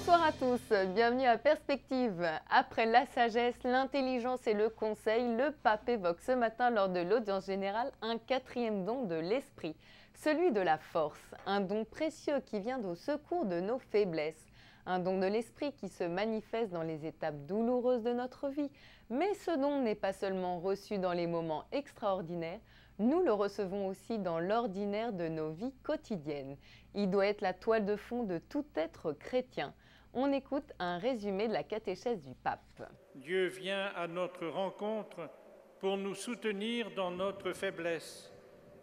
Bonsoir à tous, bienvenue à Perspective. Après la sagesse, l'intelligence et le conseil, le pape évoque ce matin lors de l'audience générale un quatrième don de l'esprit, celui de la force, un don précieux qui vient au secours de nos faiblesses. Un don de l'esprit qui se manifeste dans les étapes douloureuses de notre vie. Mais ce don n'est pas seulement reçu dans les moments extraordinaires, nous le recevons aussi dans l'ordinaire de nos vies quotidiennes. Il doit être la toile de fond de tout être chrétien. On écoute un résumé de la catéchèse du pape. Dieu vient à notre rencontre pour nous soutenir dans notre faiblesse,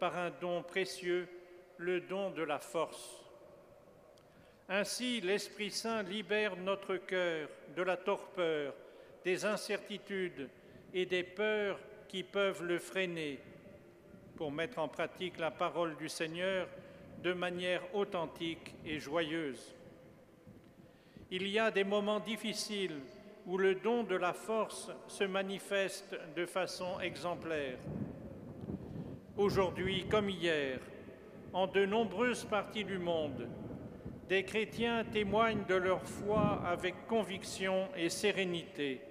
par un don précieux, le don de la force. Ainsi, l'Esprit Saint libère notre cœur de la torpeur, des incertitudes et des peurs qui peuvent le freiner, pour mettre en pratique la parole du Seigneur de manière authentique et joyeuse. Il y a des moments difficiles où le don de la force se manifeste de façon exemplaire. Aujourd'hui comme hier, en de nombreuses parties du monde, des chrétiens témoignent de leur foi avec conviction et sérénité,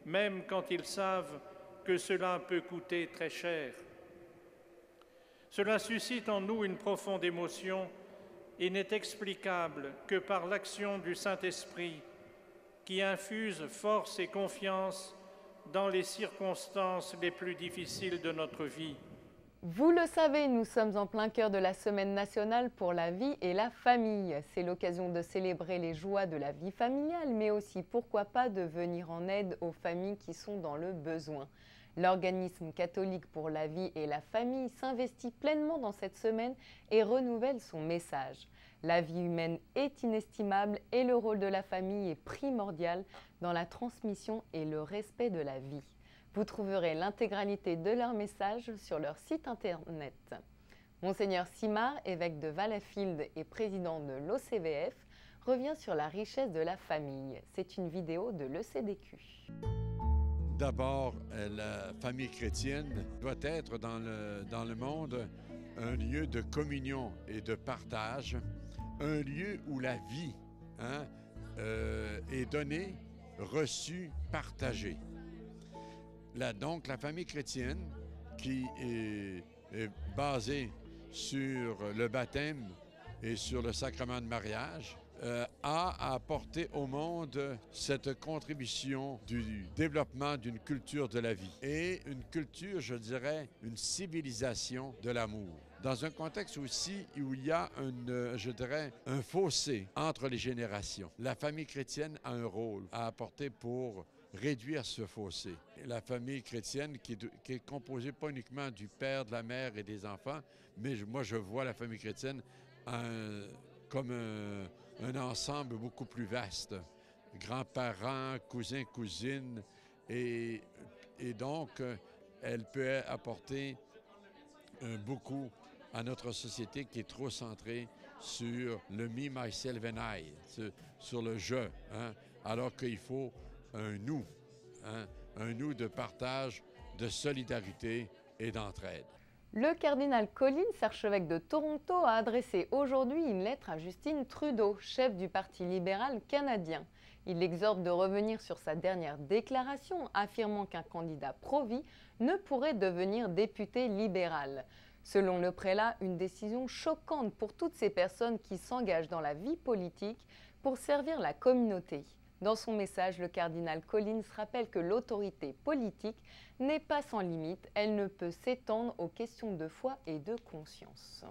même quand ils savent que cela peut coûter très cher. Cela suscite en nous une profonde émotion et n'est explicable que par l'action du Saint-Esprit qui infuse force et confiance dans les circonstances les plus difficiles de notre vie. Vous le savez, nous sommes en plein cœur de la Semaine nationale pour la vie et la famille. C'est l'occasion de célébrer les joies de la vie familiale, mais aussi, pourquoi pas, de venir en aide aux familles qui sont dans le besoin. L'organisme catholique pour la vie et la famille s'investit pleinement dans cette semaine et renouvelle son message. La vie humaine est inestimable et le rôle de la famille est primordial dans la transmission et le respect de la vie. Vous trouverez l'intégralité de leur message sur leur site internet. Monseigneur Simard, évêque de Valleyfield et président de l'OCVF, revient sur la richesse de la famille. C'est une vidéo de l'ECDQ. D'abord, la famille chrétienne doit être dans le monde un lieu de communion et de partage, un lieu où la vie est donnée, reçue, partagée. Donc, la famille chrétienne qui est basée sur le baptême et sur le sacrement de mariage a apporté au monde cette contribution du développement d'une culture de la vie et une culture, je dirais, une civilisation de l'amour. Dans un contexte aussi où il y a un fossé entre les générations, la famille chrétienne a un rôle à apporter pour réduire ce fossé. La famille chrétienne qui est composée pas uniquement du père, de la mère et des enfants, mais moi je vois la famille chrétienne comme un ensemble beaucoup plus vaste. Grands-parents, cousins, cousines, et donc elle peut apporter beaucoup à notre société qui est trop centrée sur le me, myself and I, sur le je, alors qu'il faut un nous, un nous de partage, de solidarité et d'entraide. Le cardinal Collins, archevêque de Toronto, a adressé aujourd'hui une lettre à Justin Trudeau, chef du Parti libéral canadien. Il l'exhorte de revenir sur sa dernière déclaration, affirmant qu'un candidat pro-vie ne pourrait devenir député libéral. Selon le prélat, une décision choquante pour toutes ces personnes qui s'engagent dans la vie politique pour servir la communauté. Dans son message, le cardinal Collins rappelle que l'autorité politique n'est pas sans limite, elle ne peut s'étendre aux questions de foi et de conscience.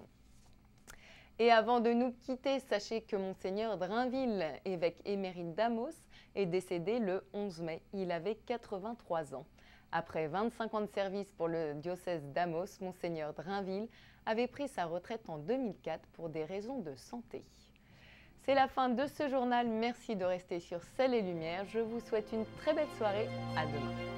Et avant de nous quitter, sachez que Monseigneur Drainville, évêque émérite d'Amos, est décédé le 11 mai. Il avait 83 ans. Après 25 ans de service pour le diocèse d'Amos, Monseigneur Drainville avait pris sa retraite en 2004 pour des raisons de santé. C'est la fin de ce journal. Merci de rester sur Sel et Lumière. Je vous souhaite une très belle soirée. À demain.